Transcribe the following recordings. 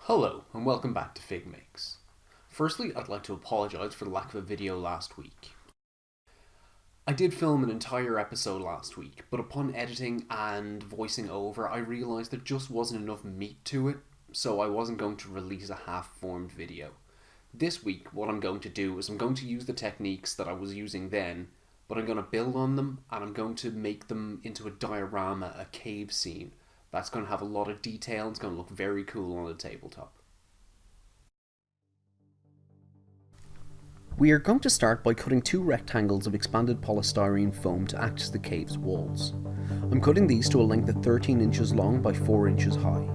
Hello, and welcome back to Fig Makes. Firstly, I'd like to apologise for the lack of a video last week. I did film an entire episode last week, but upon editing and voicing over, I realised there just wasn't enough meat to it, so I wasn't going to release a half-formed video. This week, what I'm going to do is I'm going to use the techniques that I was using then, but I'm going to build on them, and I'm going to make them into a diorama, a cave scene. That's going to have a lot of detail, it's going to look very cool on a tabletop. We are going to start by cutting two rectangles of expanded polystyrene foam to act as the cave's walls. I'm cutting these to a length of 13 inches long by 4 inches high.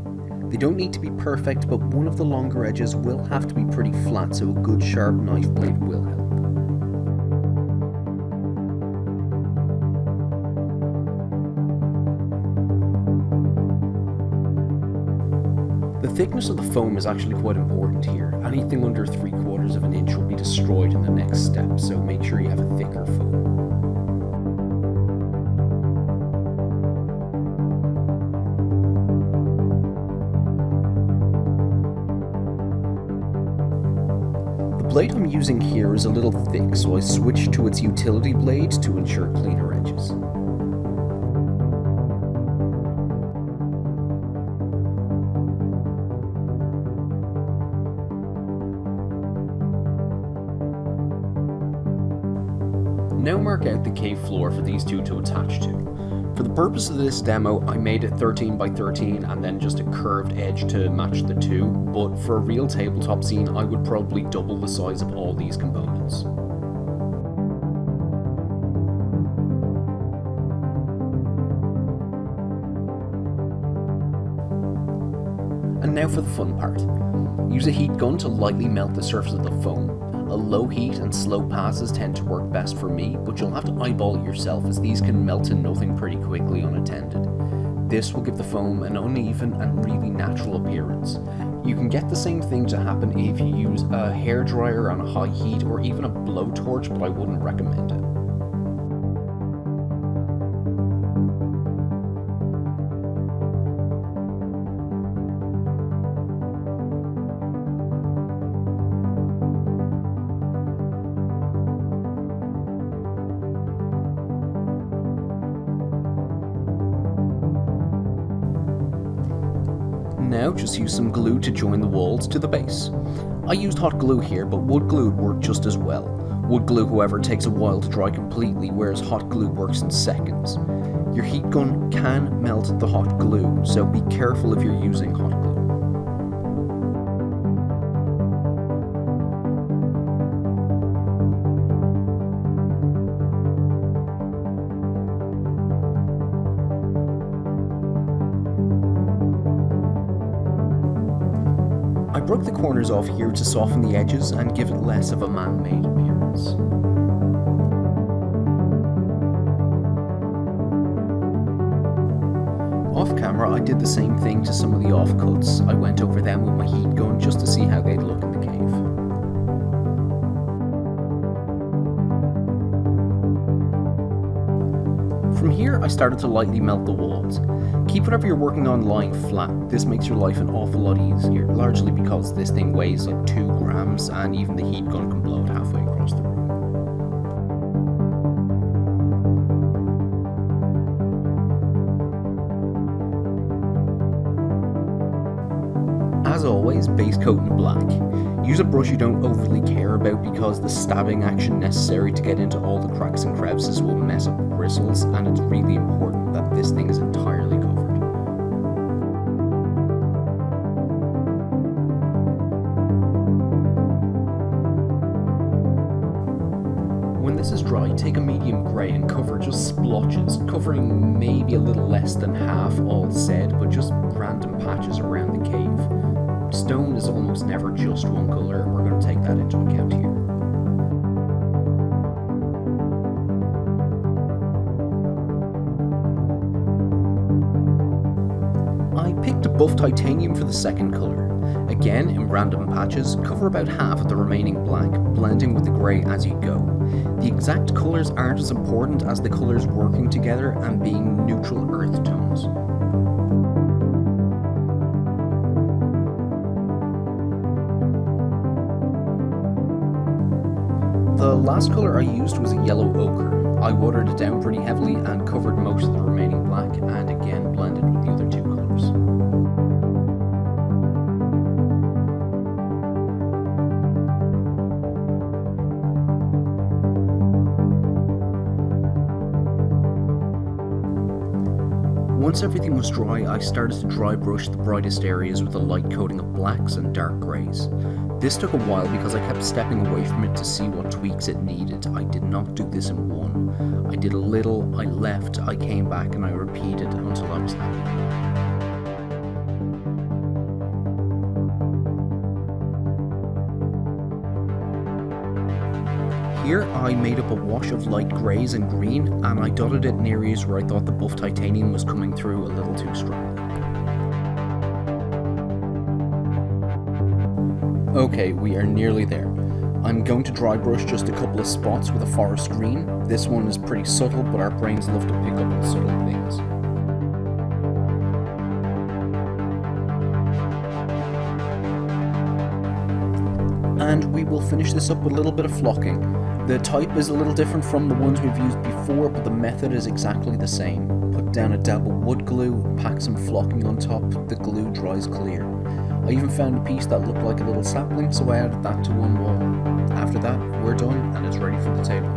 They don't need to be perfect, but one of the longer edges will have to be pretty flat so a good sharp knife blade will help. The thickness of the foam is actually quite important here. Anything under 3/4 of an inch will be destroyed in the next step, so make sure you have a thicker foam. The blade I'm using here is a little thick, so I switched to its utility blade to ensure cleaner edges. Now mark out the cave floor for these two to attach to. For the purpose of this demo, I made it 13 by 13 and then just a curved edge to match the two, but for a real tabletop scene I would probably double the size of all these components. And now for the fun part. Use a heat gun to lightly melt the surface of the foam. A low heat and slow passes tend to work best for me, but you'll have to eyeball it yourself as these can melt to nothing pretty quickly unattended. This will give the foam an uneven and really natural appearance. You can get the same thing to happen if you use a hairdryer on a high heat or even a blowtorch, but I wouldn't recommend it. Now just use some glue to join the walls to the base. I used hot glue here, but wood glue would work just as well. Wood glue, however, takes a while to dry completely, whereas hot glue works in seconds. Your heat gun can melt the hot glue, so be careful if you're using hot glue. I broke the corners off here to soften the edges and give it less of a man-made appearance. Off camera, I did the same thing to some of the offcuts. I went over them with my heat gun just to see how they'd look in the cave. From here, I started to lightly melt the walls. Keep whatever you're working on lying flat. This makes your life an awful lot easier, largely because this thing weighs like 2 grams and even the heat gun can blow it halfway across the room. As always, base coat in black. Use a brush you don't overly care about because the stabbing action necessary to get into all the cracks and crevices will mess up the bristles, and it's really important that this thing is entirely covered. When this is dry, take a medium grey and cover just splotches, covering maybe a little less than half all said, but just random patches around the cave. Stone is almost never just one colour, and we're going to take that into account here. I picked a buff titanium for the second colour. Again, in random patches, cover about half of the remaining black, blending with the grey as you go. The exact colours aren't as important as the colours working together and being neutral earth tones. The last colour I used was a yellow ochre. I watered it down pretty heavily and covered most of the remaining black, and again blended with the other two colours. Once everything was dry, I started to dry brush the brightest areas with a light coating of blacks and dark greys. This took a while because I kept stepping away from it to see what tweaks it needed. I did not do this in one. I did a little, I left, I came back, and I repeated until I was happy. Here I made up a wash of light greys and green, and I dotted it in areas where I thought the buff titanium was coming through a little too strongly. Okay, we are nearly there. I'm going to dry brush just a couple of spots with a forest green. This one is pretty subtle, but our brains love to pick up on subtle things. And we will finish this up with a little bit of flocking. The type is a little different from the ones we've used before, but the method is exactly the same. Put down a dab of wood glue, pack some flocking on top, the glue dries clear. I even found a piece that looked like a little sapling, so I added that to one wall. After that, we're done and it's ready for the table.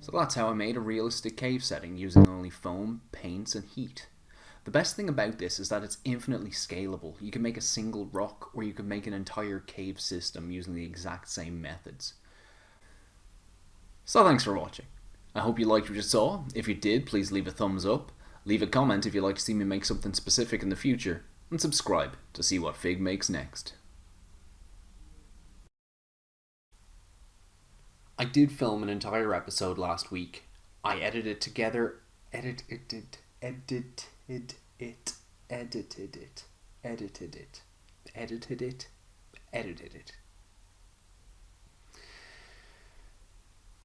So that's how I made a realistic cave setting using only foam, paints and heat. The best thing about this is that it's infinitely scalable. You can make a single rock or you can make an entire cave system using the exact same methods. So thanks for watching. I hope you liked what you saw. If you did, please leave a thumbs up, leave a comment if you'd like to see me make something specific in the future, and subscribe to see what Fig makes next. I did film an entire episode last week. I edited it together, edited it.